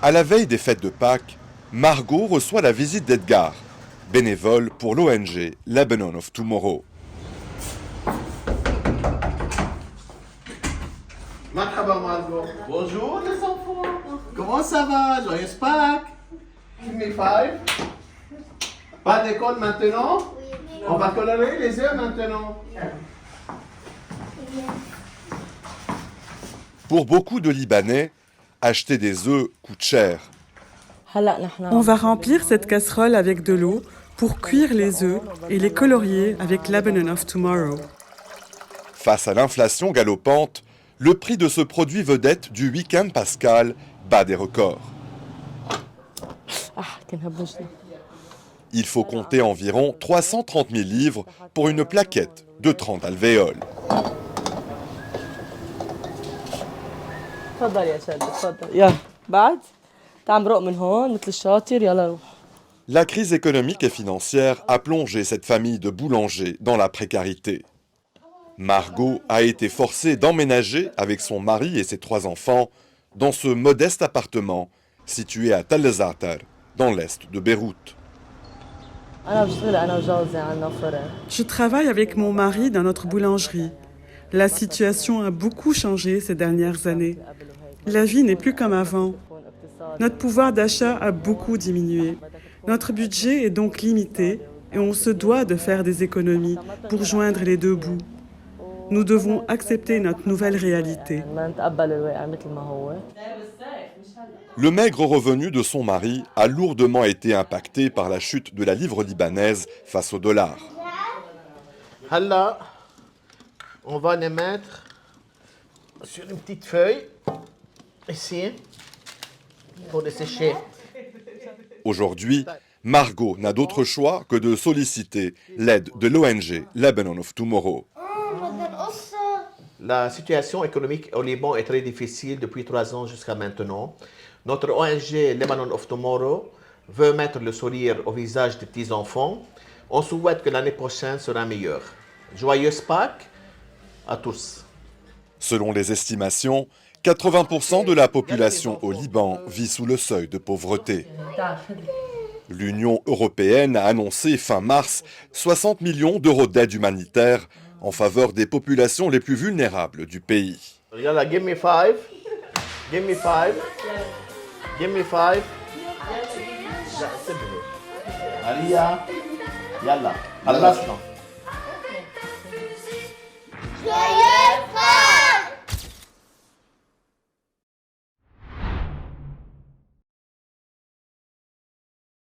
À la veille des fêtes de Pâques, Margot reçoit la visite d'Edgar, bénévole pour l'ONG Lebanon of Tomorrow. Marhaba Margot. Bonjour les enfants. Comment ça va? Joyeuse Pâques. Give me five. Pas d'école maintenant? On va colorer les œufs maintenant. Pour beaucoup de Libanais, acheter des œufs coûte cher. On va remplir cette casserole avec de l'eau pour cuire les œufs et les colorier avec Lebanon of Tomorrow. Face à l'inflation galopante, le prix de ce produit vedette du week-end pascal bat des records. Il faut compter environ 330 000 livres pour une plaquette de 30 alvéoles. La crise économique et financière a plongé cette famille de boulangers dans la précarité. Margot a été forcée d'emménager avec son mari et ses 3 enfants dans ce modeste appartement situé à Tal Zatar, dans l'est de Beyrouth. Je travaille avec mon mari dans notre boulangerie. La situation a beaucoup changé ces dernières années. La vie n'est plus comme avant. Notre pouvoir d'achat a beaucoup diminué. Notre budget est donc limité et on se doit de faire des économies pour joindre les deux bouts. Nous devons accepter notre nouvelle réalité. Le maigre revenu de son mari a lourdement été impacté par la chute de la livre libanaise face au dollar. Halla, on va les mettre sur une petite feuille, ici, pour les sécher. Aujourd'hui, Margot n'a d'autre choix que de solliciter l'aide de l'ONG Lebanon of Tomorrow. La situation économique au Liban est très difficile depuis 3 ans jusqu'à maintenant. Notre ONG Lebanon of Tomorrow veut mettre le sourire au visage des petits-enfants. On souhaite que l'année prochaine sera meilleure. Joyeuse Pâques à tous. Selon les estimations, 80% de la population au Liban vit sous le seuil de pauvreté. L'Union européenne a annoncé fin mars 60 millions d'euros d'aide humanitaire en faveur des populations les plus vulnérables du pays. Yalla, give me 5. Give me 5. Give me 5. Maria, yalla. Allah.